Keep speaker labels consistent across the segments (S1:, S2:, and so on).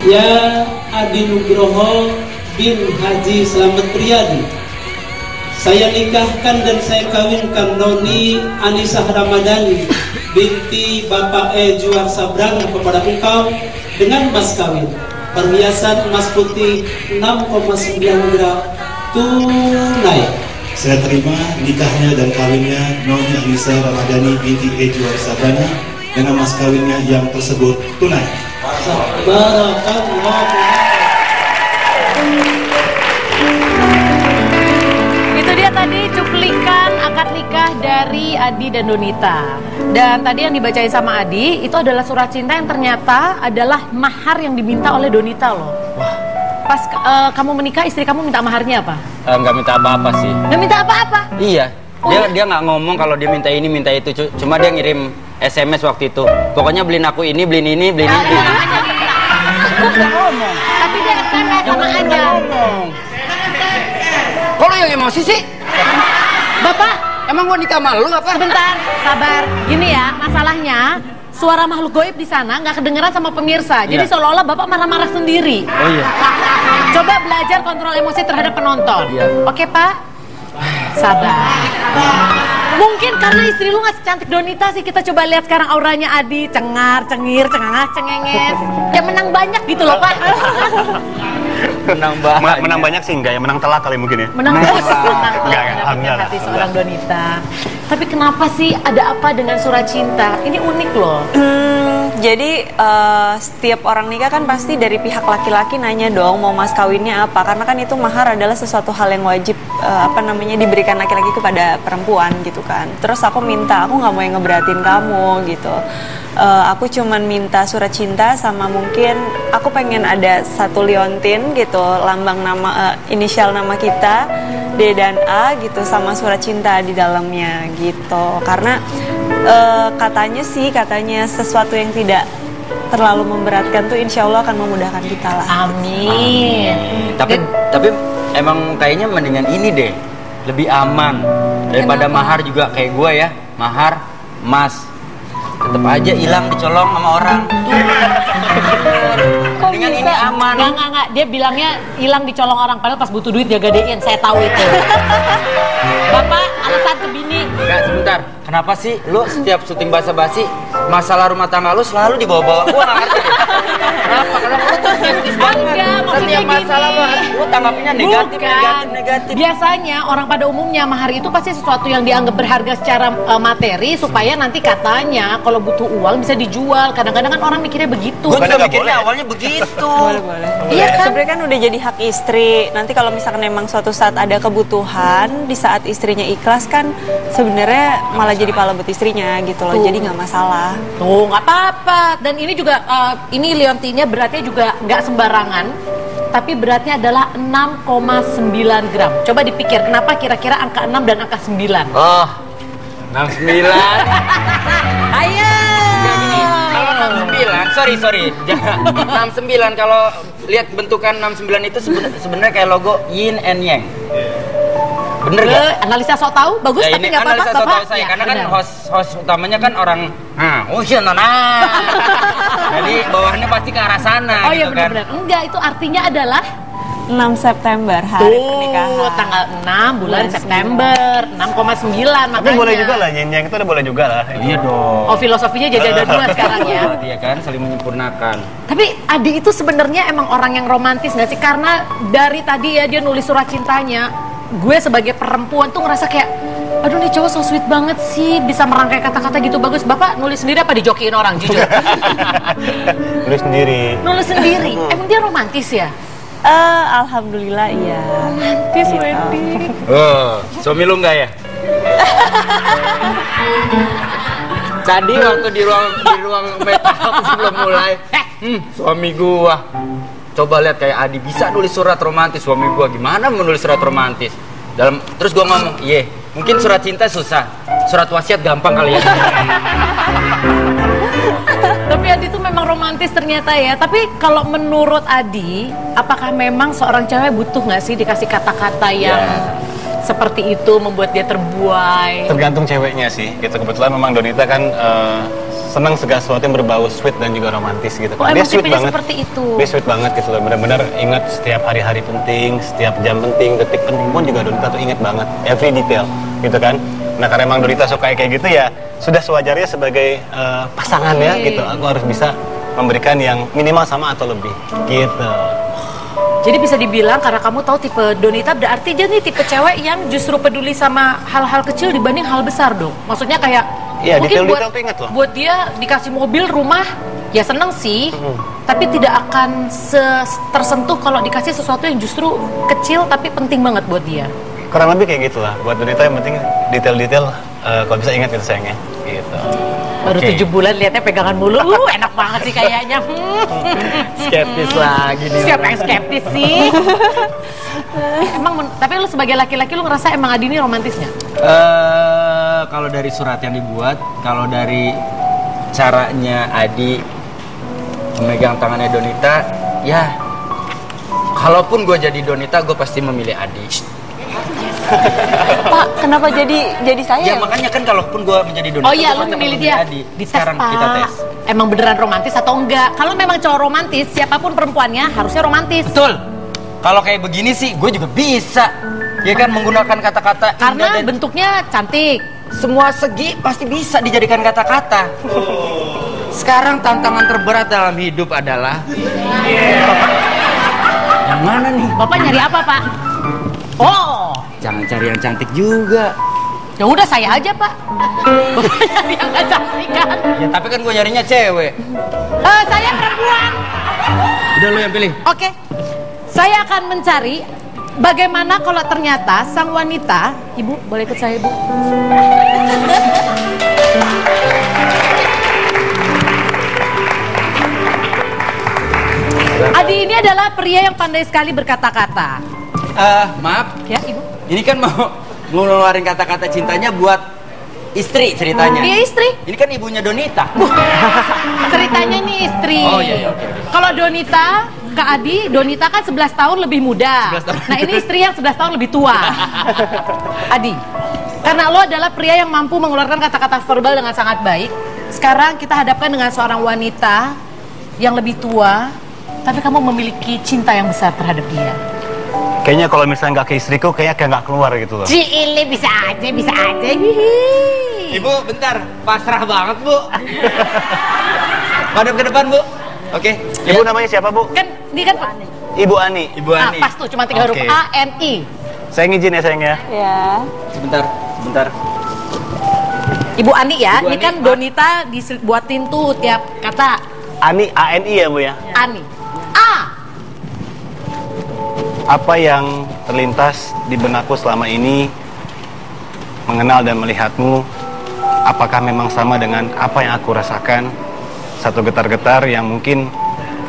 S1: Ya Adi Nugroho bin Haji Slamet Riyadi, saya nikahkan dan saya kawinkan Noni Anisah Ramadhani binti Bapak Juar Sabrang kepada engkau dengan mas kawin perhiasan emas putih 6,9 gram tunai.
S2: Saya terima nikahnya dan kawinnya Noni Anisah Ramadhani binti Juar Sabrang dengan mas kawinnya yang tersebut tunai.
S1: Barakallah.
S3: Itu dia tadi cuplikan akad nikah dari Adi dan Donita. Dan tadi yang dibacain sama Adi itu adalah surat cinta yang ternyata adalah mahar yang diminta oleh Donita loh. Wah. Pas kamu menikah, istri kamu minta maharnya apa?
S4: Nggak minta apa-apa sih.
S3: Nggak minta apa-apa?
S4: Iya. Dia nggak ngomong kalau dia minta ini minta itu. Cuma dia ngirim SMS waktu itu. Pokoknya beliin aku ini, beliin ini, beliin ini.
S3: Nggak ngomong. Tapi dia SMS sama aja.
S4: Kalau yang emosi sih?
S3: Bapak,
S4: emang gua nikah sama lu apa?
S3: sebentar, sabar. Gini ya, masalahnya suara makhluk goib di sana nggak kedengeran sama pemirsa. Jadi seolah-olah Bapak marah-marah sendiri.
S4: Oh iya.
S3: Coba belajar kontrol emosi terhadap penonton.
S4: Iya.
S3: Oke, Pak? Sabar. Mungkin karena istri lu nggak secantik Donita sih. Kita coba lihat sekarang auranya Adi. Cengar, cengir, cengangas, cengenges. Ya menang banyak gitu loh, Pak.
S5: Menang banyak sih enggak ya, menang telak kali mungkin ya.
S3: Menang banyak.
S5: Enggak,
S3: Hati seorang Donita. Tapi kenapa sih ada apa dengan surat cinta? Ini unik loh.
S6: Jadi setiap orang nikah kan pasti dari pihak laki-laki nanya dong mau mas kawinnya apa, karena kan itu mahar adalah sesuatu hal yang wajib diberikan laki-laki kepada perempuan gitu kan. Terus aku minta, aku nggak mau yang ngeberatin kamu gitu. Aku cuman minta surat cinta sama mungkin aku pengen ada satu liontin gitu, lambang nama inisial nama kita D dan A gitu, sama surat cinta di dalamnya gitu. Karena katanya sesuatu yang tidak terlalu memberatkan tuh insya Allah akan memudahkan kita lah.
S3: Amin.
S4: Tapi emang kayaknya mendingan ini deh, lebih aman daripada mahar juga kayak gua ya, mahar emas tetep aja hilang dicolong sama orang. Mendingan ini aman.
S3: Enggak, dia bilangnya hilang dicolong orang, padahal pas butuh duit dia gadein, saya tahu itu. Bapak, alasan ke bini.
S4: Enggak, sebentar. Kenapa sih lu setiap syuting basa-basi masalah rumah tangga lu selalu dibawa-bawa? Gua nggak ngerti deh. Kenapa? Kalau lu tuh skeptis banget. Setiap masalah lu tanggapnya negatif.
S3: Biasanya orang pada umumnya mahar itu pasti sesuatu yang dianggap berharga secara materi supaya nanti katanya kalau butuh uang bisa dijual. Kadang-kadang kan orang mikirnya begitu.
S4: Gua juga mikirnya awalnya begitu.
S6: Boleh. Iya kan? Sebenarnya kan udah jadi hak istri. Nanti kalau misalkan emang suatu saat ada kebutuhan, di saat istrinya ikhlas kan sebenarnya malah jadi pala buat istrinya gitu loh. Jadi nggak masalah.
S3: Tuh, nggak apa-apa. Dan ini juga ini liontinnya beratnya juga nggak sembarangan. Tapi beratnya adalah 6,9 gram. Coba dipikir kenapa kira-kira angka 6 dan angka 9?
S4: Oh, 69.
S3: Ayo.
S4: Kalau 69, sorry. Jangan 69 kalau lihat bentukan 69 itu sebenarnya kayak logo yin and yang. Bener gak?
S3: Analisa sok tahu bagus,
S4: ya,
S3: tapi nggak apa-apa.
S4: Analisa sok tahu saya, karena kan host utamanya kan orang, jadi bawahannya pasti ke arah sana.
S3: Oh iya
S4: gitu
S3: benar-benar.
S4: kan?
S3: Enggak, itu artinya adalah
S6: 6 September hari pernikahan.
S3: Tanggal 6 bulan September, 6,9 makanya.
S5: Tapi boleh juga lah, yin yang itu udah boleh juga lah.
S4: Iya dong.
S3: Oh, filosofinya jadi ada dua sekarang ya.
S4: Iya kan, saling menyempurnakan.
S3: Tapi Adi itu sebenarnya emang orang yang romantis nggak sih? Karena dari tadi ya dia nulis surat cintanya, gue sebagai perempuan tuh ngerasa kayak, aduh nih cowok so sweet banget sih, bisa merangkai kata-kata gitu bagus. Bapak nulis sendiri apa dijokiin orang, jujur?
S5: Nulis sendiri.
S3: Nulis sendiri. Emang dia romantis ya?
S6: Alhamdulillah iya.
S3: Romantis,
S6: gitu.
S3: Wendy.
S4: Oh, suami lu enggak ya? Tadi waktu di ruang metal sebelum mulai, suami gua. Coba lihat kayak Adi bisa nulis surat romantis, suami gua gimana menulis surat romantis? Terus gua ngomong, mungkin surat cinta susah, surat wasiat gampang kali ya.
S3: Tapi Adi tuh memang romantis ternyata ya. Tapi kalau menurut Adi, apakah memang seorang cewek butuh nggak sih dikasih kata-kata yang seperti itu membuat dia terbuai?
S5: Tergantung ceweknya sih. Gitu, kebetulan memang Donita kan senang segala sesuatu yang berbau sweet dan juga romantis gitu.
S3: Oh, emang tipenya seperti itu.
S5: Dia sweet banget gitu loh. Benar-benar ingat setiap hari-hari penting, setiap jam penting, detik penting pun juga Donita tuh ingat banget every detail gitu kan. Nah karena emang Donita suka kayak gitu ya sudah sewajarnya sebagai pasangan ya gitu. Aku harus bisa memberikan yang minimal sama atau lebih gitu.
S3: Jadi bisa dibilang karena kamu tahu tipe Donita berarti dia nih tipe cewek yang justru peduli sama hal-hal kecil dibanding hal besar dong. Maksudnya kayak
S5: iya,
S3: mungkin
S5: detail-detail tuh ingat loh.
S3: Buat dia dikasih mobil, rumah, ya seneng sih. Tapi tidak akan tersentuh kalau dikasih sesuatu yang justru kecil tapi penting banget buat dia.
S5: Kurang lebih kayak gitu lah. Buat Donita yang penting detail-detail kalau bisa ingat gitu sayangnya gitu.
S3: Baru 7 bulan lihatnya pegangan mulu, enak banget sih kayaknya.
S4: Skeptis lagi nih.
S3: Siapa yang skeptis sih? Emang, tapi lu sebagai laki-laki lu ngerasa emang Adi ini romantis nggak?
S4: Kalau dari surat yang dibuat, kalau dari caranya Adi memegang tangannya Donita, ya kalaupun gue jadi Donita, gue pasti memilih Adi.
S6: Pak, kenapa jadi saya?
S4: Ya makanya kan kalaupun gue menjadi Donita,
S3: Oh iya,
S4: gua
S3: lu
S4: tetap
S3: memilih
S4: memilih
S3: dia.
S4: Adi.
S3: Dites,
S4: Sekarang
S3: Pak.
S4: kita tes.
S3: Emang beneran romantis atau enggak? Kalau memang cowok romantis, siapapun perempuannya harusnya romantis.
S4: Betul. Kalau kayak begini sih, gue juga bisa. Ya kan menggunakan kata-kata
S3: Karena
S4: indah dan
S3: bentuknya cantik.
S4: semua segi pasti bisa dijadikan kata-kata. Sekarang tantangan terberat dalam hidup adalah yang mana nih?
S3: Bapak nyari apa, Pak? Oh,
S4: Jangan cari yang cantik juga.
S3: ya udah saya aja, Pak. Bapak nyari yang gak cantik kan?
S4: Ya tapi kan gue nyarinya cewek.
S3: Saya perempuan.
S4: Udah lu yang pilih.
S3: Oke. Saya akan mencari bagaimana kalau ternyata sang wanita, Ibu, boleh ikut saya, Ibu? Adi ini adalah pria yang pandai sekali berkata-kata.
S4: Maaf.
S3: Ya, Ibu.
S4: Ini kan mau ngeluarin kata-kata cintanya buat istri ceritanya.
S3: Iya, istri.
S4: Ini kan ibunya Donita.
S3: Ceritanya ini istri.
S4: Oh, iya, oke.
S3: Kalau Donita, Kak Adi, Donita kan 11 tahun lebih muda.
S4: 11 tahun.
S3: Nah, ini istri yang 11 tahun lebih tua. Adi, karena lo adalah pria yang mampu mengeluarkan kata-kata verbal dengan sangat baik. Sekarang kita hadapkan dengan seorang wanita yang lebih tua, tapi kamu memiliki cinta yang besar terhadap dia.
S5: Kayaknya kalau misalnya nggak ke istriku, kayaknya kayak nggak keluar gitu loh.
S3: Cile, bisa aja, bisa aja. Hihi.
S4: Ibu, bentar. Pasrah banget, Bu. Madep ke depan, Bu. Oke.
S5: Ibu namanya siapa, Bu?
S3: Kan, ini kan
S5: Ibu Ani.
S4: Ibu Ani.
S3: pas tuh, cuma 3 huruf
S4: Oke.
S3: A-N-I.
S5: Saya ngizin ya sayang ya.
S6: Ya.
S4: Sebentar.
S3: Ibu Ani ya,
S4: Ibu
S3: ini
S4: Ani,
S3: kan Donita dibuatin tuh tiap kata.
S5: Ani, A-N-I ya Bu ya.
S3: Ani. A.
S5: Apa yang terlintas di benakku selama ini mengenal dan melihatmu, apakah memang sama dengan apa yang aku rasakan? Satu getar-getar yang mungkin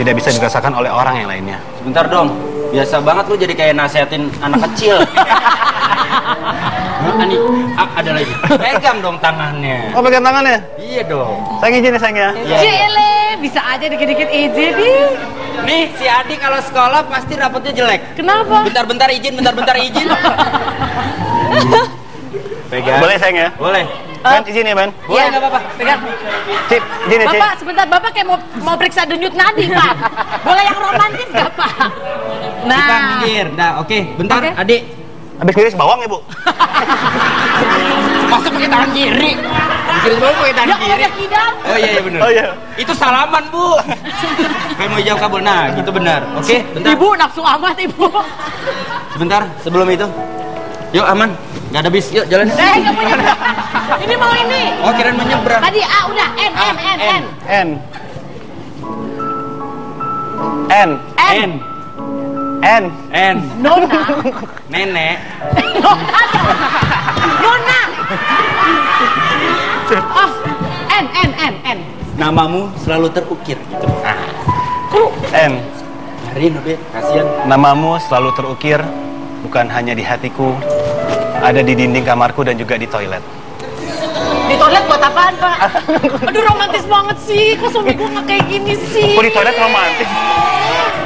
S5: tidak bisa dirasakan oleh orang yang lainnya.
S4: Sebentar dong. Biasa banget lu jadi kayak nasehatin anak kecil. Ani, ada lagi. Pegang dong tangannya.
S5: Oh, pegang tangannya?
S4: Iya dong.
S5: Saya ngizin ya sayang ya.
S4: Iya.
S3: Cile, bisa aja dikit-dikit izin nih.
S4: Nih, si Adi kalau sekolah pasti rapotnya jelek.
S3: Kenapa?
S4: Bentar-bentar izin. Pegang.
S5: Boleh sayang ya?
S4: Boleh.
S5: Ben, izin ya Ben.
S4: Boleh, nggak apa-apa.
S3: Pegang.
S5: Cip, izin ya Cip.
S3: Bapak, sebentar. Bapak kayak mau periksa denyut nadi, Pak. Boleh yang romantis gak, Pak?
S4: Kita minggir. Nah, oke. Bentar,
S3: Oke.
S4: Adik.
S5: Habis kiris bawang ya Bu?
S4: Masa pakai tangan kiri? Kiri bawah pakai tangan
S3: Ya kalau
S4: kiri.
S3: dia kidal.
S4: Oh iya benar.
S5: Oh iya.
S4: Itu salaman, Bu. Kayak mau jauh kabel. Nah, gitu benar. Oke, bentar.
S3: Ibu nafsu amat, Ibu.
S4: Sebentar, sebelum itu. Yuk, aman. Nggak ada bis. Yuk, jalan.
S3: Nggak punya. Ini mau ini.
S4: Oh, kirain menyeberang.
S3: Tadi A udah, N.
S5: N.
S4: N.
S5: N.
S4: N.
S3: Nona.
S4: Nenek.
S3: Nona. Oh, N.
S4: Namamu selalu terukir gitu.
S5: N.
S4: Biarin, Be. Kasihan.
S5: Namamu selalu terukir, bukan hanya di hatiku, ada di dinding kamarku dan juga di toilet.
S3: Di toilet buat apaan, Pak? Aduh, romantis banget sih. Kok suami gue nggak kayak gini sih?
S5: Kok di toilet romantis?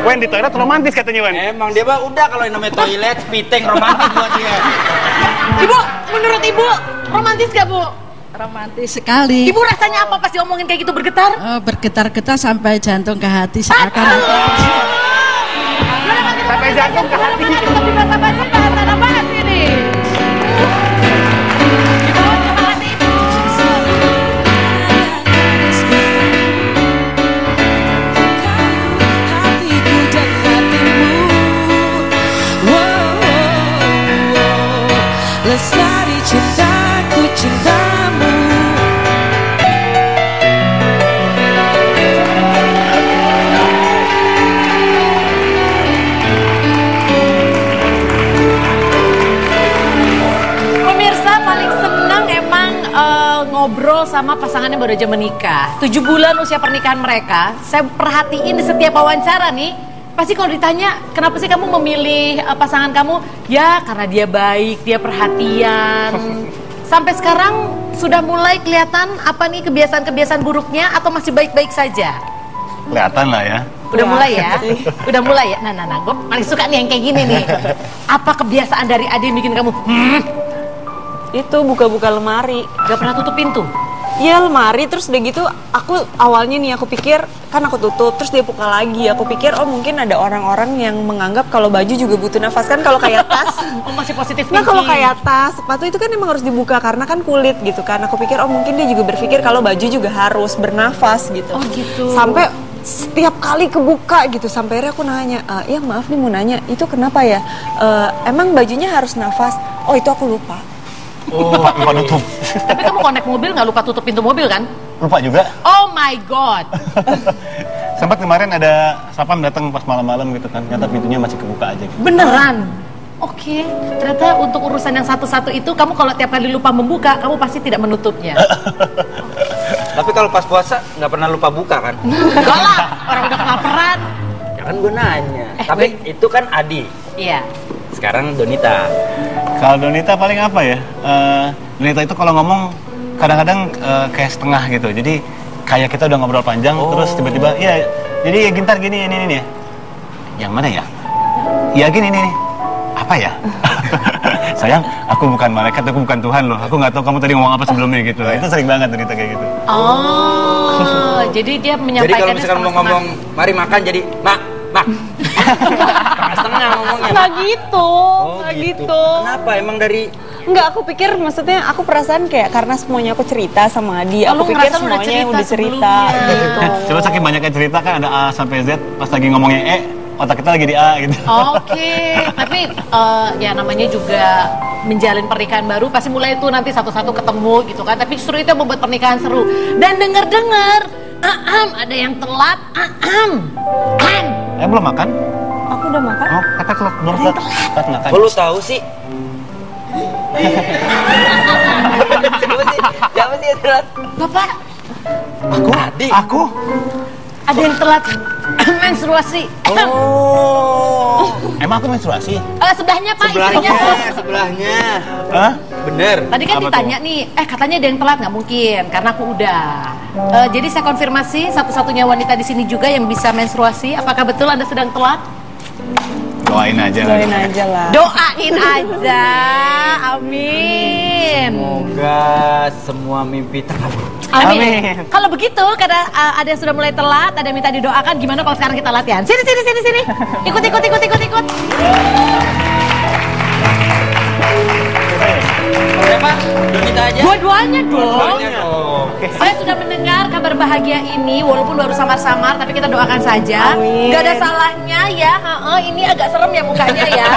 S5: Wen, di toilet romantis katanya Wen.
S4: Emang dia mah udah kalau yang namanya toilet, piting romantis buat dia.
S3: Ibu, menurut Ibu, romantis gak, Bu?
S7: Romantis sekali.
S3: Ibu rasanya apa pas diomongin kayak gitu, bergetar?
S7: Bergetar-getar sampai jantung ke hati seakan-akan.
S3: Sampai jantung ke hati. Tapi bahasa basi bahasa apa ini?
S8: Lestari cintaku, cintamu.
S3: Pemirsa paling senang emang ngobrol sama pasangan yang baru aja menikah. 7 bulan usia pernikahan mereka. Saya perhatiin di setiap wawancara nih. Pasti kalau ditanya, kenapa sih kamu memilih pasangan kamu? Ya, karena dia baik, dia perhatian. Sampai sekarang sudah mulai kelihatan apa nih kebiasaan-kebiasaan buruknya atau masih baik-baik saja?
S5: Kelihatan lah ya.
S3: Udah mulai ya? Udah mulai ya? Nah, gue paling suka nih yang kayak gini nih. Apa kebiasaan dari Ade yang bikin kamu?
S6: Itu buka-buka lemari.
S3: Gak pernah tutup pintu?
S6: Iya, lemari, terus udah gitu aku awalnya nih aku pikir kan aku tutup terus dia buka lagi. Aku pikir oh mungkin ada orang-orang yang menganggap kalau baju juga butuh nafas kan, kalau kayak tas.
S3: Oh, masih positif
S6: Nah,
S3: thinking.
S6: kalau kayak tas, sepatu itu kan emang harus dibuka karena kan kulit gitu kan. Aku pikir oh mungkin dia juga berpikir kalau baju juga harus bernafas gitu.
S3: Oh, gitu.
S6: Sampai setiap kali kebuka gitu, sampai akhirnya aku nanya, ya maaf nih mau nanya, itu kenapa ya? Emang bajunya harus nafas? Oh, itu aku lupa.
S5: Lupa nutup.
S3: Tapi kamu connect mobil nggak lupa tutup pintu mobil kan?
S5: Lupa juga.
S3: Oh my god.
S5: Sempat kemarin ada sapam datang pas malam-malam gitu kan, ternyata pintunya masih kebuka aja gitu.
S3: Beneran? Oke, ternyata untuk urusan yang satu-satu itu kamu kalau tiap kali lupa membuka, kamu pasti tidak menutupnya.
S4: Tapi kalau pas puasa nggak pernah lupa buka kan?
S3: Enggak lah, orang udah kelaparan.
S4: Ya kan gue nanya. Tapi itu kan Adi.
S3: Iya.
S4: Sekarang Donita.
S5: Kalau Donita paling apa ya? Donita itu kalau ngomong kadang-kadang kayak setengah gitu. Jadi kayak kita udah ngobrol panjang, terus tiba-tiba, ya jadi ya Gintar gini, ini ya. Yang mana ya? Ya gini nih. Apa ya? Sayang, aku bukan malaikat, aku bukan Tuhan loh. Aku nggak tahu kamu tadi ngomong apa sebelumnya gitu. Itu sering banget Donita kayak gitu.
S3: Oh, jadi dia
S4: Jadi
S3: menyampaikannya
S4: kalau misalkan mau ngomong, mari makan jadi mak. Setengah ngomongnya.
S6: Nggak gitu,
S4: Oh,
S6: nggak
S4: gitu.
S6: gitu.
S4: Kenapa? Emang dari
S6: Enggak, aku pikir maksudnya aku perasaan kayak karena semuanya aku cerita sama Adi,
S3: Oh, lu
S6: aku pikir
S3: ngerasa lu udah
S6: semuanya
S3: cerita
S6: udah cerita
S3: sebelumnya.
S6: gitu.
S5: Coba saking banyaknya cerita kan ada A sampai Z, pas lagi ngomongnya E, otak kita lagi di A gitu.
S3: Oke, tapi ya namanya juga menjalin pernikahan baru pasti mulai itu nanti satu-satu ketemu gitu kan. Tapi justru itu yang membuat pernikahan seru. Dan denger-dengar, ada yang telat,
S5: Belum makan?
S6: Aku udah makan.
S5: Oh, kata belum telat makan.
S4: kok lu tahu sih? Siapa sih yang telat?
S3: Bapak,
S5: Aku?
S4: Adi.
S5: Aku?
S3: ada yang telat menstruasi.
S4: Oh.
S5: Emang aku menstruasi?
S3: Sebelahnya Pak, istrinya.
S4: Sebelahnya.
S5: Hah?
S4: Bener.
S3: Tadi kan
S5: Apa
S3: ditanya nih, katanya ada yang telat, nggak mungkin, karena aku udah. Jadi saya konfirmasi satu-satunya wanita di sini juga yang bisa menstruasi. Apakah betul Anda sedang telat?
S5: Doain aja.
S6: Doain aja lah.
S3: Doain aja, amin.
S4: Semoga semua mimpi terkabul.
S3: Amin. Kalau begitu, karena ada yang sudah mulai telat, ada yang minta didoakan, gimana kalau sekarang kita latihan? Sini. Ikut.
S4: Siapa? Donita aja.
S3: Dua-duanya dong.
S4: Dua-duanya dong.
S3: Saya sudah mendengar kabar bahagia ini, walaupun baru samar-samar, tapi kita doakan saja.
S6: Amin.
S3: Gak ada salahnya ya. Ini agak serem ya mukanya ya.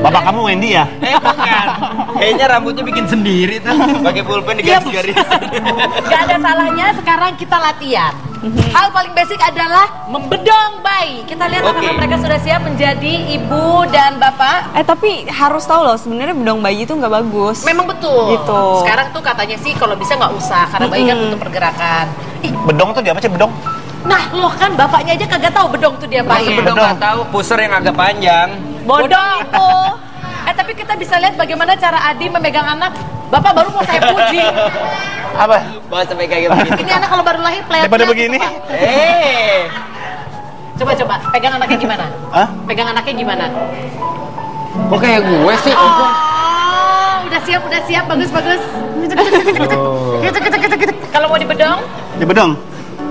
S5: Bapak kamu Wendy ya?
S4: Bukan. Kayaknya rambutnya bikin sendiri tuh. Pakai pulpen digaris-garis.
S3: Gak ada salahnya. Sekarang kita latihan. Hal paling basic adalah membedong bayi. Kita lihat apakah mereka sudah siap menjadi ibu dan bapak.
S6: Tapi harus tahu loh, sebenarnya bedong bayi itu nggak bagus.
S3: Memang betul.
S6: Gitu.
S3: Sekarang tuh katanya sih kalau bisa nggak usah, karena bayi kan butuh pergerakan.
S5: Bedong tuh dia apa sih bedong?
S3: Nah loh kan bapaknya aja kagak tahu bedong tuh dia bayi.
S4: Bedong nggak tahu pusar yang agak panjang.
S3: Bodoh itu. Tapi kita bisa lihat bagaimana cara Adi memegang anak. Bapak baru mau saya puji.
S5: Apa?
S4: Bawa sampai kayak begini.
S3: Ini anak kalau baru lahir peletnya.
S5: Daripada begini.
S3: Coba pegang anaknya gimana?
S5: Hah?
S3: Pegang anaknya gimana?
S4: Kok kayak gue sih?
S3: Oh, udah udah siap, bagus. Gitu. Kalau mau dibedong?
S5: Dibedong.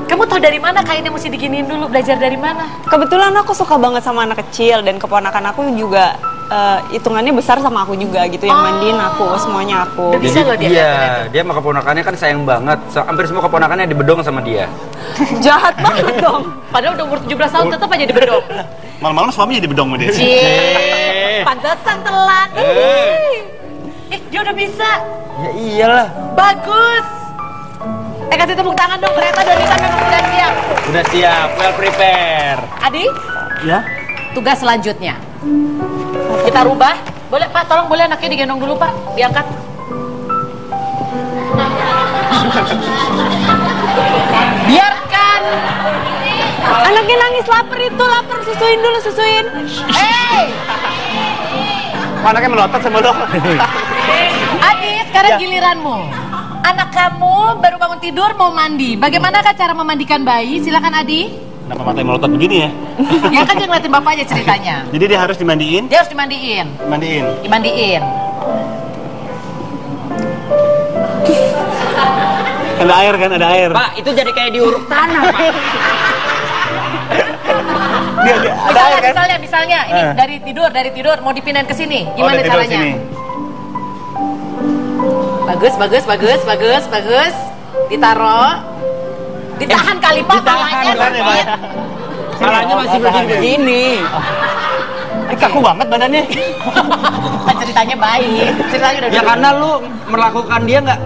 S3: Kamu tahu dari mana kainnya mesti diginiin dulu? Belajar dari mana?
S6: Kebetulan aku suka banget sama anak kecil dan keponakan aku juga hitungannya besar sama aku juga gitu, yang mandiin aku, semuanya aku.
S3: Udah bisa loh dia.
S4: Iya, dia sama keponakannya kan sayang banget. Hampir semua keponakannya dibedong sama dia.
S6: Jahat banget dong.
S3: Padahal udah umur 17 tahun tetap aja dibedong.
S5: Malam-malam suaminya dibedong sama dia.
S3: Pantesan telat. Dia udah bisa.
S4: Ya iyalah.
S3: Bagus. Kasih tepuk tangan dong, ternyata Donita memang sudah siap.
S4: Udah siap, well prepare.
S3: Adi?
S5: Ya.
S3: Tugas selanjutnya. Kita rubah. Boleh Pak, tolong boleh anaknya digendong dulu Pak, diangkat. Biarkan.
S6: Anaknya nangis lapar, susuin dulu.
S3: Hey!
S5: Anaknya melotot sama lo.
S3: Adi, sekarang giliranmu. Anak kamu baru bangun tidur mau mandi. Bagaimanakah cara memandikan bayi? Silakan Adi.
S5: Kenapa matanya melotot begini ya?
S3: Ya kan jangan ngeliatin bapaknya ceritanya.
S5: Jadi dia harus dimandiin?
S3: Dia harus dimandiin. Dimandiin.
S5: Ada air kan, ada air.
S4: Pak, itu jadi kayak diuruk tanah, Pak.
S5: Ada air kan?
S3: Misalnya ini dari tidur mau dipindahin ke sini. Gimana caranya? Bagus. Ditaruh. Ditahan kali Pak, palanya.
S4: Palanya masih begini.
S5: Kaku banget badannya.
S3: Ceritanya baik. Ceritanya udah.
S4: Ya karena lu melakukan dia nggak.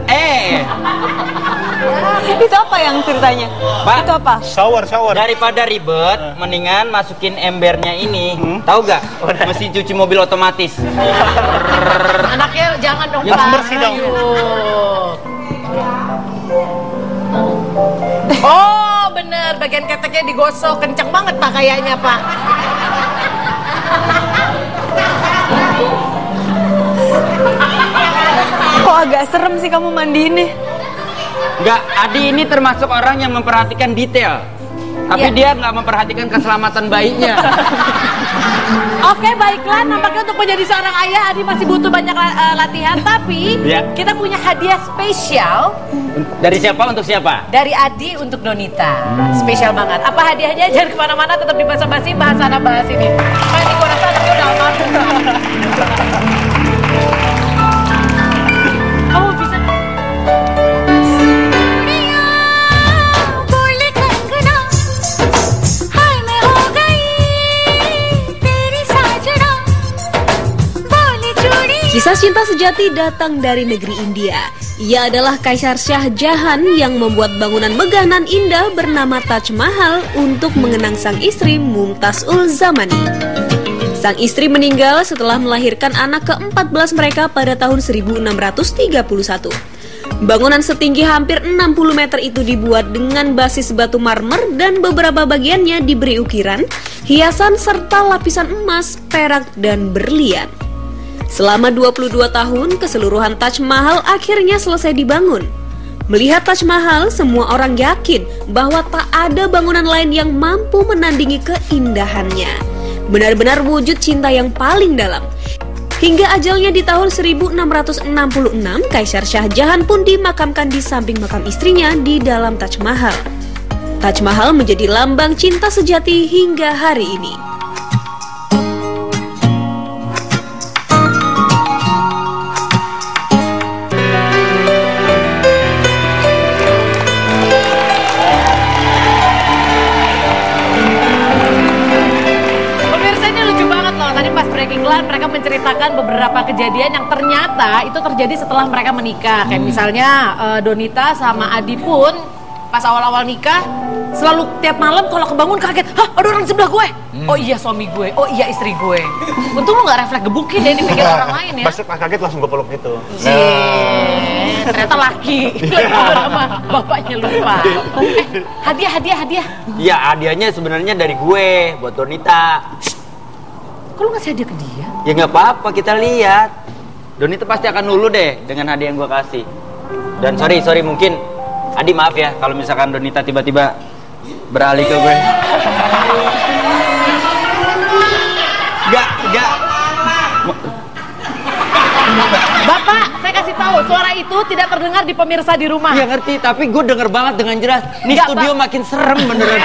S6: Itu apa yang ceritanya?
S4: Pak,
S6: itu apa?
S5: Shower.
S4: Daripada ribet, mendingan masukin embernya ini. Tahu gak? Mesin cuci mobil otomatis.
S3: Anaknya jangan dong
S5: Yang
S3: Pak.
S5: bersih dong.
S3: Oh bener, bagian keteknya digosok. Kencang banget Pak kayaknya Pak.
S6: Kok agak serem sih kamu mandiinnya?
S4: Enggak, Adi ini termasuk orang yang memperhatikan detail. Tapi dia nggak memperhatikan keselamatan bayinya.
S3: Oke, baiklah. Nampaknya untuk menjadi seorang ayah, Adi masih butuh banyak latihan. Tapi kita punya hadiah spesial.
S4: Dari siapa untuk siapa?
S3: Dari Adi untuk Donita. Spesial banget. Apa hadiahnya? Jangan kemana-mana, tetap di Basa-Basi, bahas sana bahas ini. Kan ini gua rasa anaknya udah almarhum. Kamu bisa.
S9: Kisah cinta sejati datang dari negeri India. Ia adalah Kaisar Shah Jahan yang membuat bangunan megah nan indah bernama Taj Mahal untuk mengenang sang istri Mumtaz-ul Zamani. Sang istri meninggal setelah melahirkan anak ke-14 mereka pada tahun 1631. Bangunan setinggi hampir 60 meter itu dibuat dengan basis batu marmer dan beberapa bagiannya diberi ukiran, hiasan serta lapisan emas, perak, dan berlian. Selama 22 tahun, keseluruhan Taj Mahal akhirnya selesai dibangun. Melihat Taj Mahal, semua orang yakin bahwa tak ada bangunan lain yang mampu menandingi keindahannya. Benar-benar wujud cinta yang paling dalam. Hingga ajalnya di tahun 1666, Kaisar Shah Jahan pun dimakamkan di samping makam istrinya di dalam Taj Mahal. Taj Mahal menjadi lambang cinta sejati hingga hari ini.
S3: Mereka menceritakan beberapa kejadian yang ternyata itu terjadi setelah mereka menikah. Kayak misalnya Donita sama Adi pun pas awal-awal nikah selalu tiap malam kalau kebangun kaget, hah ada orang di sebelah gue. Oh iya suami gue, oh iya istri gue. Untung lu gak refleks gebukin ya dipikir orang lain ya.
S5: Pas kaget langsung gue peluk gitu.
S3: Ternyata laki. Sama bapaknya lupa. Hadiah.
S4: Iya, hadiahnya sebenarnya dari gue buat Donita.
S3: Kok lu ngasih hadiah ke dia?
S4: Ya nggak apa-apa, kita lihat. Donita pasti akan lulu deh dengan hadiah yang gue kasih. Dan sorry mungkin Adi maaf ya kalau misalkan Donita tiba-tiba beralih ke gue. Enggak.
S3: Bapak, tahu suara itu tidak terdengar di pemirsa di rumah.
S4: Iya ngerti, tapi gue denger banget dengan jelas. Nih
S3: Nggak,
S4: studio makin serem beneran.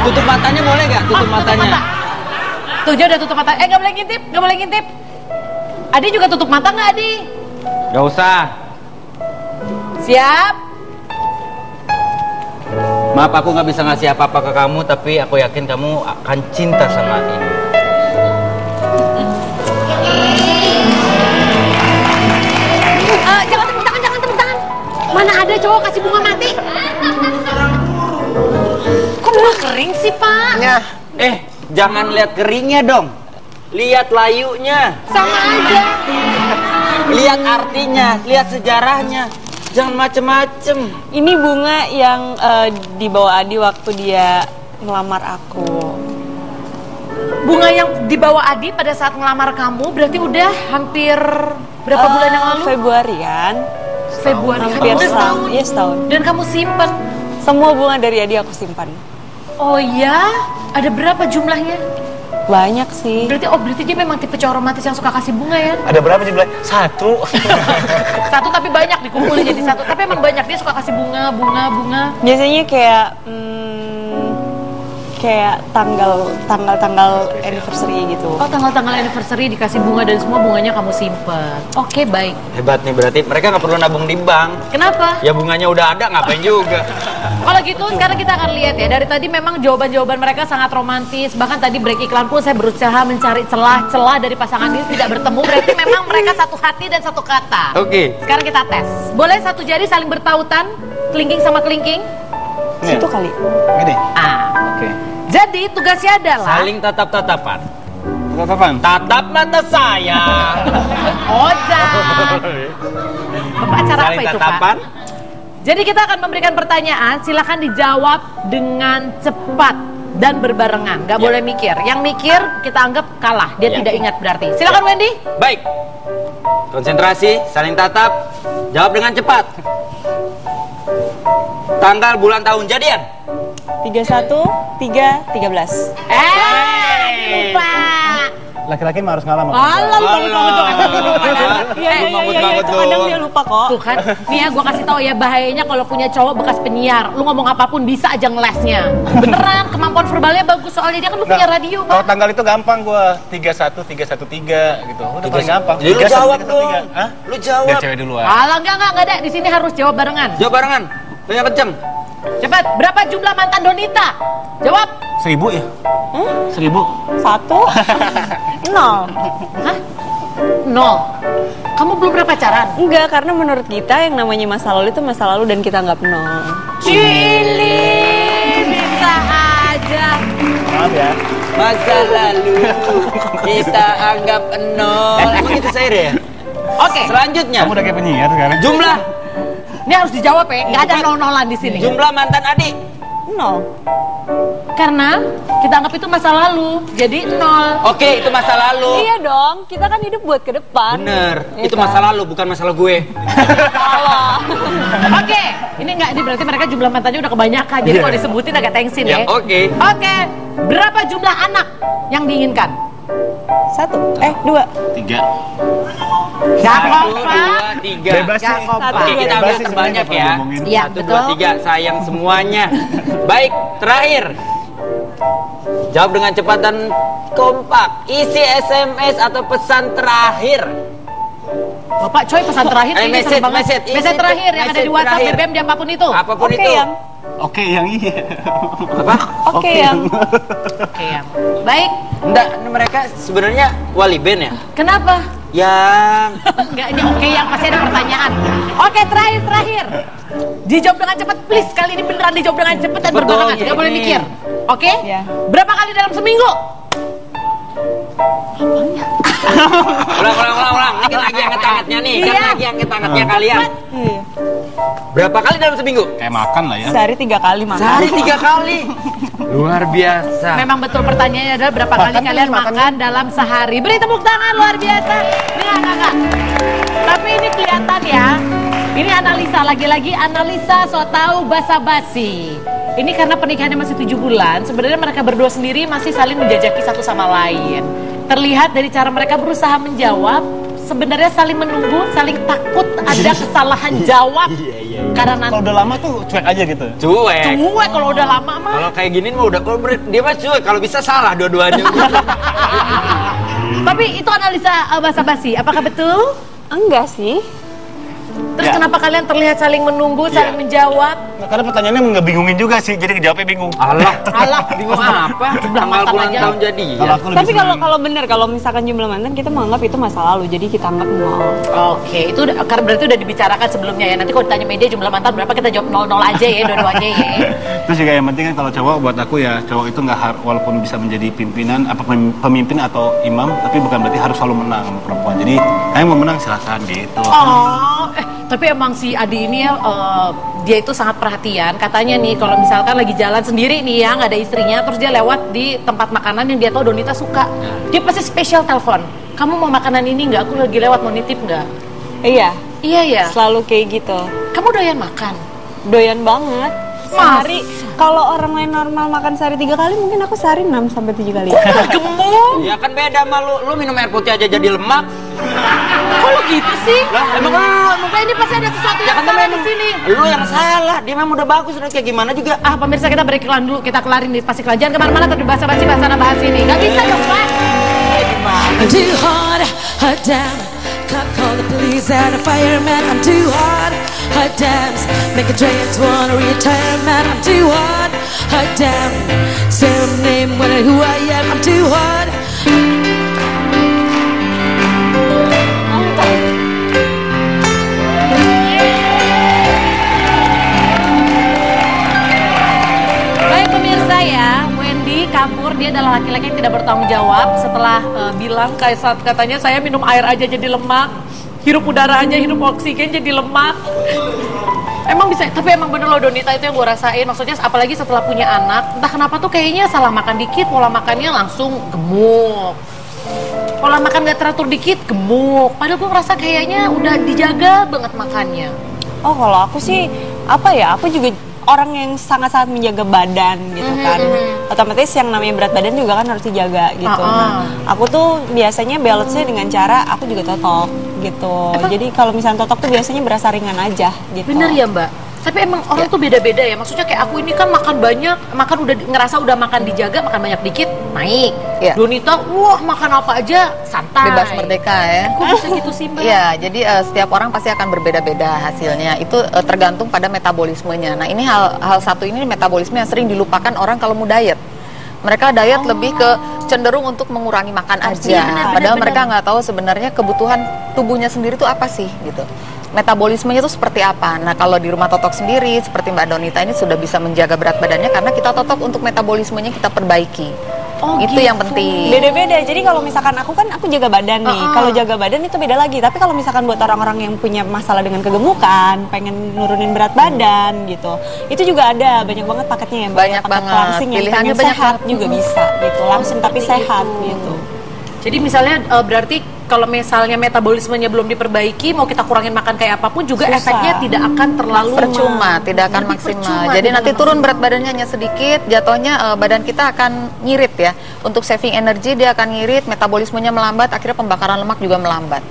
S4: Tutup matanya boleh nggak? Tutup matanya.
S3: Mata. Tuh, dia udah tutup mata. Nggak boleh ngintip, nggak boleh ngintip. Adi juga tutup mata nggak, Adi?
S4: Gak usah.
S3: Siap.
S4: Maaf aku nggak bisa ngasih apa-apa ke kamu, tapi aku yakin kamu akan cinta sama ini.
S3: Jangan tepuk tangan, jangan tepuk tangan. Mana ada cowok kasih bunga mati? Kok bunga kering sih, Pak?
S4: Jangan lihat keringnya dong. Lihat layunya.
S3: Sama aja.
S4: Lihat artinya, lihat sejarahnya. Jangan macem-macem.
S6: Ini bunga yang dibawa Adi waktu dia melamar aku.
S3: Bunga yang dibawa Adi pada saat ngelamar kamu berarti udah hampir berapa bulan yang lalu?
S6: Februarian.
S3: Februari.
S6: Hampir setahun. Iya, setahun.
S3: Dan kamu simpan?
S6: Semua bunga dari Adi aku simpan.
S3: Oh iya? Ada berapa jumlahnya?
S6: Banyak sih.
S3: Berarti dia memang tipe cowok romantis yang suka kasih bunga ya?
S5: Ada berapa jumlahnya? 1.
S3: Satu tapi banyak dikumpulin jadi satu. Tapi emang banyak, dia suka kasih bunga.
S6: Biasanya kayak tanggal anniversary gitu.
S3: Oh, tanggal anniversary dikasih bunga dan semua bunganya kamu simpen. Oke, baik.
S4: Hebat nih, berarti mereka nggak perlu nabung di bank.
S3: Kenapa?
S4: Ya bunganya udah ada, ngapain juga.
S3: Kalau gitu sekarang kita akan lihat ya. Dari tadi memang jawaban-jawaban mereka sangat romantis. Bahkan tadi break iklan pun saya berusaha mencari celah-celah dari pasangan ini tidak bertemu. Berarti memang mereka satu hati dan satu kata.
S4: Oke.
S3: Sekarang kita tes. Boleh satu jari saling bertautan, kelingking sama kelingking?
S6: Situ kali.
S5: Gini.
S4: Oke.
S3: Jadi tugasnya adalah
S4: Saling tatap-tatapan.
S5: Tatapan.
S4: Tatap mata saya.
S3: Ojak. Bapak acara
S4: Saling
S3: apa itu,
S4: tatapan.
S3: Pak? Jadi kita akan memberikan pertanyaan, silakan dijawab dengan cepat dan berbarengan. Gak boleh mikir. Yang mikir kita anggap kalah. Dia tidak ingat berarti. Silakan Wendy.
S4: Baik. Konsentrasi, saling tatap. Jawab dengan cepat. Tanggal, bulan, tahun jadian.
S6: 31/3/13.
S3: Lupa.
S5: Laki-laki mah harus ngalah sama
S3: Alah, lupa.
S6: Iya, kadang dia lupa kok.
S3: Tuh kan, nih ya gue kasih tahu ya bahayanya kalau punya cowok bekas penyiar. Lu ngomong apapun bisa aja ngelesnya. Beneran, kemampuan verbalnya bagus soalnya dia kan lu punya radio.
S5: Kalau tanggal itu gampang gua 31/3/13 gitu. Udah paling gampang.
S4: Jadi lu jawab dong.
S5: Hah?
S4: Lu jawab.
S5: Biar cewek duluan.
S3: Alah, enggak ada. Di sini harus jawab barengan.
S4: Jawab barengan. Banyak kenceng.
S3: Cepat, berapa jumlah mantan Donita? Jawab.
S5: 1000 ya? 1000.
S6: 1 0.
S3: Hah? 0. Kamu belum pernah pacaran?
S6: Enggak, karena menurut kita yang namanya masa lalu itu masa lalu dan kita anggap 0.
S3: Cili, bisa aja.
S5: Maaf ya.
S4: Masa lalu kita anggap 0. Emang itu saya deh ya?
S3: Oke.
S4: Selanjutnya.
S5: Kamu udah kayak penyiar sekarang.
S4: Jumlah.
S3: Ini harus dijawab ya, nggak ada nol-nolan di sini.
S4: Jumlah mantan adik.
S6: 0.
S3: Karena kita anggap itu masa lalu, jadi 0.
S4: Oke, itu masa lalu.
S6: Iya dong, kita kan hidup buat ke depan.
S4: Bener,
S6: Iya
S4: itu
S6: kan?
S4: masa lalu, bukan masalah gue.
S6: Salah.
S3: Oke, ini berarti mereka jumlah mantannya udah kebanyakan, jadi kalau disebutin agak tengsin ya.
S4: Oke.
S3: Oke, berapa jumlah anak yang diinginkan?
S6: 1, 2.
S5: 3.
S3: Gak
S4: 1,
S3: apa-apa.
S4: 2, 3.
S5: Bebas
S3: Gak
S5: sih.
S3: kompak.
S4: Oke, kita ambil
S5: Bebas sih
S4: terbanyak
S5: sebenarnya
S4: ya.
S5: kalau ngomongin.
S3: Iya,
S4: 1,
S3: betul.
S4: 2, 3, sayang semuanya. Baik, terakhir. Jawab dengan cepat dan kompak. Isi SMS atau pesan terakhir.
S3: Bapak coy, pesan terakhir kayaknya
S4: message,
S3: serem banget.
S4: message.
S3: Message terakhir yang ada di
S4: Message
S3: WhatsApp,
S4: terakhir.
S3: BBM, di apapun itu.
S4: Apapun
S6: Oke
S4: itu.
S6: yang.
S5: Oke, yang iya.
S4: Apa?
S6: Oke yang.
S3: Oke ya. Baik,
S4: Enggak, mereka sebenarnya wali band ya?
S3: kenapa?
S4: Yang
S3: Enggak, ini oke yang masih ada pertanyaan. Oke, terakhir. Dijawab dengan cepat, please. Kali ini beneran dijawab dengan cepat dan
S4: Cepet
S3: berbarengan.
S4: dong,
S3: Gak boleh
S4: ini.
S3: mikir. Oke?
S6: Ya.
S3: Berapa kali dalam seminggu?
S4: ulang. Ini kan lagi anget-angetnya nih. Kan
S3: Iya.
S4: lagi anget-angetnya kalian.
S6: Iya.
S4: Berapa kali dalam seminggu?
S5: Kayak makan lah ya.
S6: Sehari 3 kali makan.
S4: Sehari 3 kali. Luar biasa.
S3: Memang betul pertanyaannya adalah berapa kali
S5: Makan
S3: kalian
S5: kan, makan
S3: makan dalam sehari. Beri tepuk tangan, luar biasa. Enggak. Tapi ini kelihatan ya. Ini analisa, lagi-lagi analisa so tau basa-basi. Ini karena pernikahannya masih 7 bulan, sebenarnya mereka berdua sendiri masih saling menjajaki satu sama lain. Terlihat dari cara mereka berusaha menjawab, sebenarnya saling menunggu, saling takut ada kesalahan jawab. Karena nanti
S5: Kalau udah lama tuh cuek aja gitu.
S4: Cuek.
S3: cuek kalau udah lama mah.
S4: Kalau kayak gini mah udah dia mah cuek. Kalau bisa salah dua-duanya.
S3: Tapi itu analisa basa-basi, apakah betul?
S6: Enggak sih.
S3: Terus
S5: Ya.
S3: kenapa kalian terlihat saling menunggu, saling menjawab?
S5: Nah, karena pertanyaannya nggak bingungin juga sih, jadi jawabnya bingung.
S4: Alah, bingung apa? Tanggal
S3: mantan
S4: bulan
S3: aja.
S4: tahun jadi.
S5: Kalau aku lebih
S6: Tapi
S5: senang-
S6: kalau bener, kalau misalkan jumlah mantan kita menganggap itu masa lalu, jadi kita anggap nol.
S3: Oke, itu karena berarti udah dibicarakan sebelumnya ya. Nanti kalau ditanya media jumlah mantan berapa, kita jawab 0-0 aja ya, dua-duanya ya.
S5: Terus juga yang penting kan kalau cowok, buat aku ya cowok itu nggak walaupun bisa menjadi pimpinan apa pemimpin atau imam, tapi bukan berarti harus selalu menang sama perempuan. Jadi kalian mau menang silahkan gitu.
S3: Oh, tapi emang si Adi ini ya, dia itu sangat perhatian. Katanya nih, kalau misalkan lagi jalan sendiri nih ya, nggak ada istrinya, terus dia lewat di tempat makanan yang dia tahu Donita suka, dia pasti spesial telepon. Kamu mau makanan ini nggak? Aku lagi lewat, mau nitip nggak?
S6: Iya,
S3: Iya ya.
S6: selalu kayak gitu.
S3: Kamu doyan makan?
S6: Doyan banget. Sehari, kalau orang lain normal makan sehari 3 kali, mungkin aku sehari 6-7 kali.
S3: Gemuk?
S4: Ya kan beda sama lu minum air putih aja jadi lemak.
S3: Kok lo gitu sih?
S4: Lah, emang
S3: Muka ini pasti ada sesuatu
S4: ya
S3: yang
S4: kan
S3: salah
S4: emang
S3: di sini.
S4: lu yang salah. Dia memang udah bagus, udah kayak gimana juga.
S3: Ah, pemirsa, kita break iklan dulu, kita kelarin nih pasti kelajan kemana-mana tapi bahasa-bahasa bahas ini. Gak bisa dong, Pak.
S8: I'm too hot, hot damn. Can't call the police and a fireman. I'm too hot, hot damn. Make a trans wanna retirement. I'm too hot, hot damn. Same name when I who I am. I'm too hot.
S3: Baik pemirsa ya, Wendy kabur, dia adalah laki-laki yang tidak bertanggung jawab setelah bilang kayak saat katanya saya minum air aja jadi lemak, hirup udara aja, hirup oksigen jadi lemak. Emang bisa, tapi emang bener loh Donita, itu yang gue rasain. Maksudnya apalagi setelah punya anak, entah kenapa tuh kayaknya salah makan dikit, pola makannya langsung gemuk. Pola makan gak teratur dikit, gemuk. Padahal gue ngerasa kayaknya udah dijaga banget makannya.
S6: Oh, kalau aku sih, apa ya, aku juga orang yang sangat-sangat menjaga badan gitu kan. Otomatis yang namanya berat badan juga kan harus dijaga gitu. Nah, aku tuh biasanya balance-nya dengan cara aku juga totok gitu. Jadi kalau misalnya totok tuh biasanya berasa ringan aja gitu.
S3: Bener ya Mbak? Tapi emang orang tuh beda-beda ya. Maksudnya kayak aku ini kan makan banyak, makan udah ngerasa udah makan dijaga, makan banyak dikit naik.
S10: Iya.
S3: Donita, wah makan apa aja santai.
S10: Bebas merdeka ya.
S3: Kok bisa gitu sih Mbak?
S10: Iya, jadi setiap orang pasti akan berbeda-beda hasilnya. Itu tergantung pada metabolismenya. Nah, ini hal satu ini metabolisme yang sering dilupakan orang kalau mau diet. Mereka diet lebih ke cenderung untuk mengurangi makan aja. Padahal mereka nggak tahu sebenarnya kebutuhan tubuhnya sendiri itu apa sih gitu. Metabolismenya itu seperti apa. Nah, kalau di rumah Totok sendiri seperti Mbak Donita ini sudah bisa menjaga berat badannya karena kita totok untuk metabolismenya kita perbaiki.
S3: Oh,
S10: itu
S3: gitu.
S10: yang penting.
S6: Beda-beda. Jadi kalau misalkan aku jaga badan nih. Kalau jaga badan itu beda lagi. Tapi kalau misalkan buat orang-orang yang punya masalah dengan kegemukan, pengen nurunin berat badan gitu, itu juga ada banyak banget paketnya ya.
S10: Banyak
S6: paket
S10: banget.
S6: langsing yang
S10: Pilihannya
S6: pengen
S10: banyak
S6: sehat
S10: banget.
S6: juga bisa gitu. Langsing tapi sehat gitu.
S3: Jadi misalnya berarti kalau misalnya metabolismenya belum diperbaiki, mau kita kurangin makan kayak apapun juga
S6: Susah.
S3: efeknya tidak akan terlalu
S10: percuma, tidak akan
S3: Lebih
S10: maksimal.
S3: percuma,
S10: Jadi
S3: tidak
S10: nanti
S3: maksimal.
S10: turun berat badannya hanya sedikit, jatuhnya badan kita akan ngirit ya. Untuk saving energi dia akan ngirit, metabolismenya melambat, akhirnya pembakaran lemak juga melambat.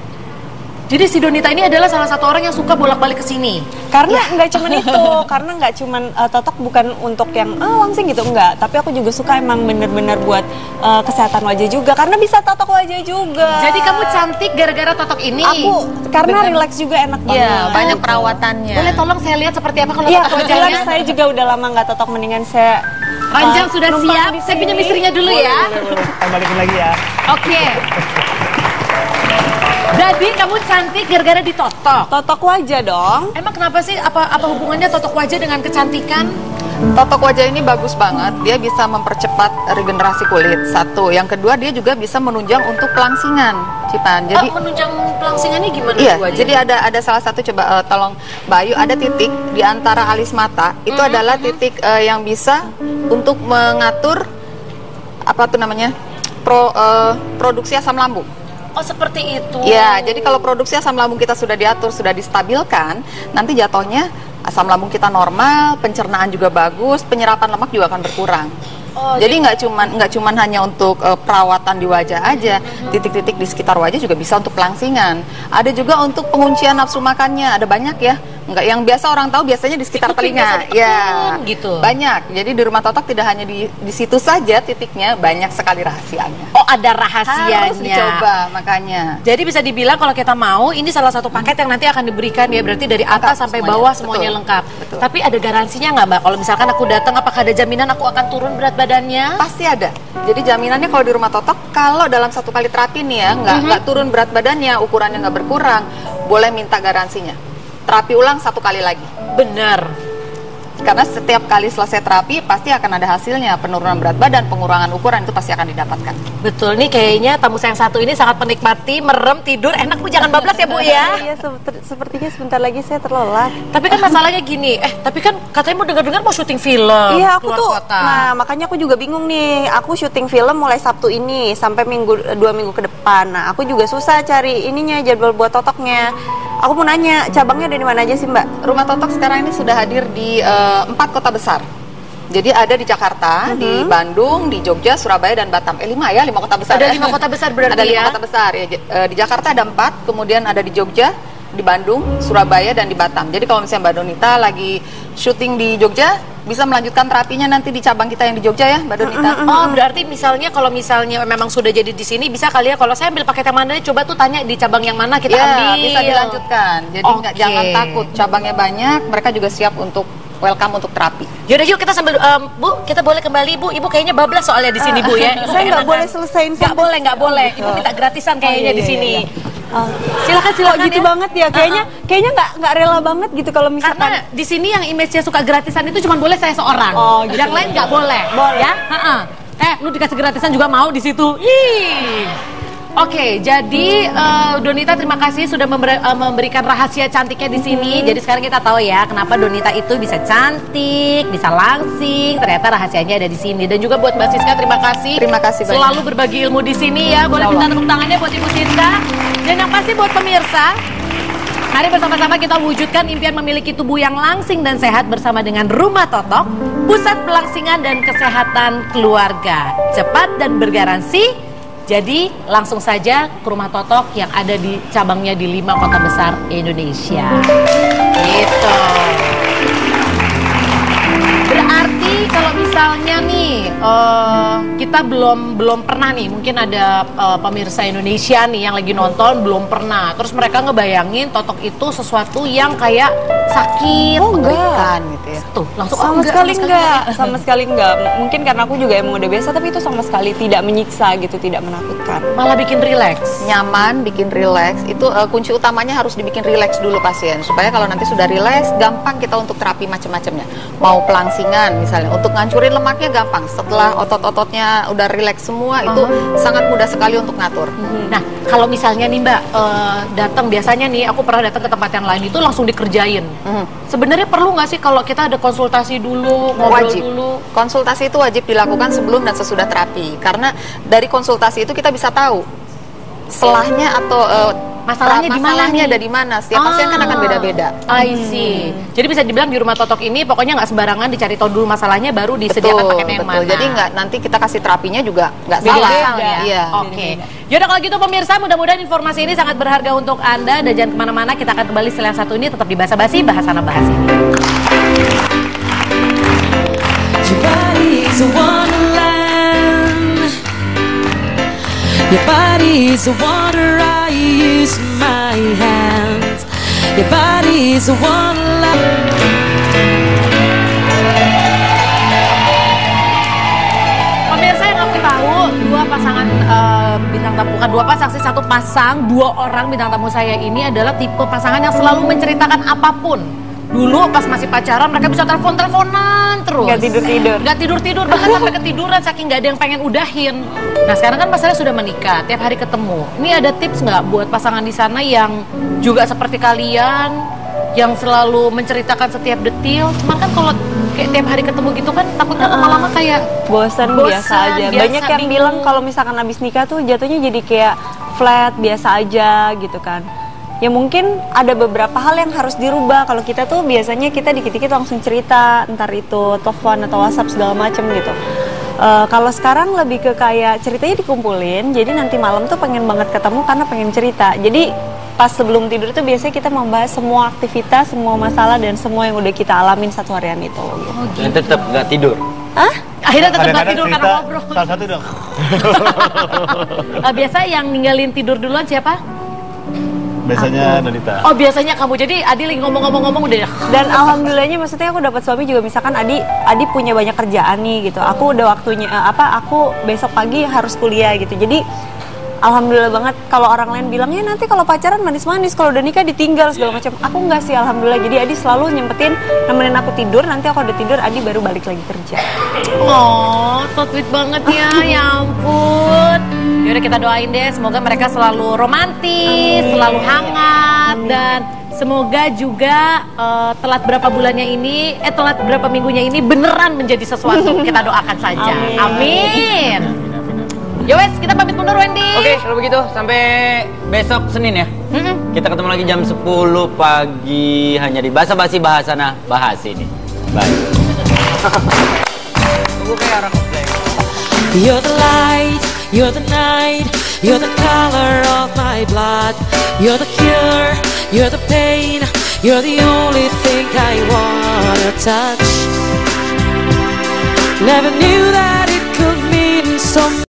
S3: Jadi si Donita ini adalah salah satu orang yang suka bolak-balik ke sini.
S6: Karena nggak cuman itu, karena nggak cuman totok bukan untuk yang langsing gitu, enggak. Tapi aku juga suka emang bener-bener buat kesehatan wajah juga, karena bisa totok wajah juga.
S3: Jadi kamu cantik gara-gara totok ini.
S6: Aku karena relax juga enak banget.
S10: Iya, banyak perawatannya.
S3: Boleh tolong saya lihat seperti apa kalau
S6: Iya,
S3: totok
S6: kebetulan
S3: wajahnya?
S6: saya juga udah lama nggak totok, mendingan saya
S3: Ranjang sudah
S6: numpang
S3: siap.
S6: di
S3: Saya pinjam
S6: sini.
S3: istrinya dulu ya.
S5: Kita balikin lagi ya.
S3: Oke. Jadi kamu cantik gara-gara ditotok.
S6: Totok wajah dong.
S3: Emang kenapa sih? Apa hubungannya totok wajah dengan kecantikan?
S10: Totok wajah ini bagus banget, dia bisa mempercepat regenerasi kulit. Satu, yang kedua dia juga bisa menunjang untuk pelangsingan, Cipan. Jadi
S3: menunjang pelangsingannya gimana?
S10: iya,
S3: di wajah?
S10: jadi ada salah satu, coba tolong Mbak Ayu, ada titik di antara alis mata. Itu adalah titik yang bisa untuk mengatur apa tuh namanya? Produksi asam lambung.
S3: Oh, seperti itu.
S10: Ya, jadi kalau produksi asam lambung kita sudah diatur, sudah distabilkan, nanti jatuhnya asam lambung kita normal, pencernaan juga bagus, penyerapan lemak juga akan berkurang. Jadi nggak cuman hanya untuk perawatan di wajah aja, titik-titik di sekitar wajah juga bisa untuk pelangsingan. Ada juga untuk penguncian nafsu makannya, ada banyak ya. Nggak yang biasa orang tahu biasanya di sekitar telinga, ya
S3: gitu.
S10: Banyak. Jadi di rumah totok tidak hanya di situ saja titiknya, banyak sekali rahasianya.
S3: Oh, ada rahasianya.
S10: Harus dicoba makanya.
S3: Jadi bisa dibilang kalau kita mau, ini salah satu paket yang nanti akan diberikan ya, berarti dari atas sampai bawah semuanya lengkap.
S10: Betul.
S3: Tapi ada garansinya nggak Mbak? Kalau misalkan aku datang, apakah ada jaminan aku akan turun berat badannya?
S10: Pasti ada. Jadi jaminannya kalau di rumah totok, kalau dalam 1 kali terapi nih ya, nggak turun berat badannya, ukurannya nggak berkurang, boleh minta garansinya. Terapi ulang 1 kali lagi.
S3: Benar.
S10: Karena setiap kali selesai terapi pasti akan ada hasilnya, penurunan berat badan, pengurangan ukuran itu pasti akan didapatkan.
S3: Betul nih, kayaknya tamu saya yang satu ini sangat menikmati merem tidur enak. Bu, jangan bablas ya Bu ya.
S6: Iya, sepertinya sebentar lagi saya terlelap.
S3: Tapi kan masalahnya gini, tapi kan katanya mau dengar-dengar mau syuting film.
S6: Iya, aku
S3: keluar
S6: tuh.
S3: kota.
S6: Nah, makanya aku juga bingung nih. Aku syuting film mulai Sabtu ini sampai 2 minggu ke depan. Nah, aku juga susah cari ininya, jadwal buat totoknya. Aku mau nanya, cabangnya ada di mana aja sih Mbak?
S10: Rumah totok sekarang ini sudah hadir di 4 kota besar. Jadi ada di Jakarta, di Bandung, di Jogja, Surabaya, dan Batam. 5 ya, 5 kota besar.
S3: Ada 5 kota besar berarti
S10: ada 5
S3: ya?
S10: kota besar ya. Di Jakarta ada 4, kemudian ada di Jogja, di Bandung, Surabaya, dan di Batam. Jadi kalau misalnya Mbak Donita lagi syuting di Jogja, bisa melanjutkan terapinya nanti di cabang kita yang di Jogja ya, Mbak Donita.
S3: Oh, berarti misalnya kalau misalnya memang sudah jadi di sini, bisa kali ya kalau saya ambil paket yang mana, coba tuh tanya di cabang yang mana kita ambil.
S10: Bisa dilanjutkan. Jadi jangan takut, cabangnya banyak, mereka juga siap untuk welcome untuk terapi.
S3: Yaudah yuk kita sambil Bu, kita boleh kembali Bu. Ibu kayaknya bablas soalnya di sini Bu ya.
S6: Saya nggak boleh selesaiin.
S3: Nggak boleh. Ibu minta gratisan kayaknya di sini. Silakan
S6: gitu
S3: ya.
S6: banget ya, kayaknya nggak rela banget gitu kalau misalkan.
S3: Karena di sini yang image-nya suka gratisan itu cuma boleh saya seorang.
S6: Gitu.
S3: Yang lain nggak boleh. Ya? Lu dikasih gratisan juga mau di situ. Oke, jadi Donita terima kasih sudah memberikan rahasia cantiknya di sini. Jadi sekarang kita tahu ya kenapa Donita itu bisa cantik, bisa langsing. Ternyata rahasianya ada di sini. Dan juga buat Mbak Siska terima kasih.
S10: Terima kasih banyak.
S3: Selalu berbagi ilmu di sini ya. Boleh minta tepuk tangannya buat Ibu Siska. Dan yang pasti buat pemirsa, mari bersama-sama kita wujudkan impian memiliki tubuh yang langsing dan sehat bersama dengan Rumah Totok, pusat pelangsingan dan kesehatan keluarga. Cepat dan bergaransi. Jadi langsung saja ke Rumah Totok yang ada di cabangnya di 5 kota besar Indonesia. Gitu. Berarti kalau misalnya nih kita belum pernah nih, mungkin ada pemirsa Indonesia nih yang lagi nonton belum pernah. Terus mereka ngebayangin totok itu sesuatu yang kayak sakit,
S10: mengerikan gitu ya.
S3: Tuh, langsung
S6: sama sekali enggak. Mungkin karena aku juga emang udah biasa, tapi itu sama sekali tidak menyiksa gitu, tidak menakutkan.
S3: Malah bikin rileks.
S10: Nyaman, bikin rileks. Itu kunci utamanya harus dibikin rileks dulu pasien, supaya kalau nanti sudah rileks, gampang kita untuk terapi macam-macamnya. Mau pelangsingan misalnya, untuk ngancurin lemaknya gampang. Setelah otot-ototnya udah rileks semua, itu sangat mudah sekali untuk ngatur.
S3: Nah, kalau misalnya nih Mbak datang, biasanya nih aku pernah datang ke tempat yang lain itu langsung dikerjain. Sebenarnya perlu nggak sih kalau kita ada konsultasi dulu, ngobrol
S10: wajib.
S3: dulu?
S10: Konsultasi itu wajib dilakukan sebelum dan sesudah terapi, karena dari konsultasi itu kita bisa tahu selahnya atau
S3: masalahnya di mana nih?
S10: Ada di mana? Setiap pasien kan akan beda-beda.
S3: I see. Jadi bisa dibilang di Rumah Totok ini pokoknya nggak sembarangan, dicari tahu dulu masalahnya baru disediakan paketnya yang mana.
S10: Jadi nggak, nanti kita kasih terapinya juga nggak salah.
S3: Ya?
S10: Iya.
S3: Oke. Yaudah kalau gitu pemirsa, mudah-mudahan informasi ini sangat berharga untuk Anda. Dan jangan kemana-mana, kita akan kembali setelah yang satu ini. Tetap di Basa Basi, bahas sana bahas ini.
S8: Your body's a wonderland. Your body's a wonder, I use my hands. Your body's a wonderland.
S3: Pemirsa yang aku tahu, dua pasangan bintang tamu, bukan dua pasang sih, satu pasang, 2 orang bintang tamu saya ini adalah tipe pasangan yang selalu menceritakan apapun. Dulu pas masih pacaran mereka bisa telepon-teleponan terus.
S6: Nggak tidur-tidur.
S3: Nggak tidur-tidur, bahkan sampai ketiduran saking nggak ada yang pengen udahin. Nah sekarang kan masalahnya sudah menikah, tiap hari ketemu. Ini ada tips nggak buat pasangan di sana yang juga seperti kalian, yang selalu menceritakan setiap detil? Cuman kan kalau kayak tiap hari ketemu gitu kan takutnya lama-lama kayak
S6: bosan biasa aja. Banyak yang bilang kalau misalkan habis nikah tuh jatuhnya jadi kayak flat, biasa aja gitu kan. Ya mungkin ada beberapa hal yang harus dirubah. Kalau kita tuh biasanya kita dikit-dikit langsung cerita, entar itu telepon atau WhatsApp segala macem gitu. Kalau sekarang lebih ke kayak ceritanya dikumpulin, jadi nanti malam tuh pengen banget ketemu karena pengen cerita. Jadi pas sebelum tidur tuh biasanya kita membahas semua aktivitas, semua masalah dan semua yang udah kita alamin satu harian itu. Gitu.
S4: Dan tetap nggak tidur.
S6: Hah?
S3: Akhirnya tetap nggak tidur karena ngobrol.
S5: Salah satu dong.
S3: Biasa yang ninggalin tidur duluan siapa?
S5: Biasanya Donita.
S3: Oh biasanya kamu, jadi Adi lagi ngomong-ngomong udah.
S6: Dan alhamdulillahnya maksudnya aku dapat suami juga, misalkan Adi punya banyak kerjaan nih gitu. Aku udah waktunya aku besok pagi harus kuliah gitu. Jadi alhamdulillah banget. Kalau orang lain bilangnya nanti kalau pacaran manis-manis, kalau udah nikah ditinggal segala macam. Aku enggak sih, alhamdulillah. Jadi Adi selalu nyempetin nemenin aku tidur, nanti aku udah tidur Adi baru balik lagi kerja.
S3: Oh, so sweet banget ya, ya ampun. Yaudah kita doain deh, semoga mereka selalu romantis, selalu hangat, dan semoga juga telat berapa bulannya ini, telat berapa minggunya ini beneran menjadi sesuatu. Kita doakan saja. Amin. Ya wes, kita pamit mundur Wendy.
S4: Oke, kalau begitu sampai besok Senin ya. Kita ketemu lagi jam 10 pagi hanya di Basa-Basi Bahasana Bahas ini. Bye. Tunggu kayak orang play.
S8: You're the light, you're the night, you're the color of my blood. You're the cure, you're the pain, you're the only thing I wanna touch. Never knew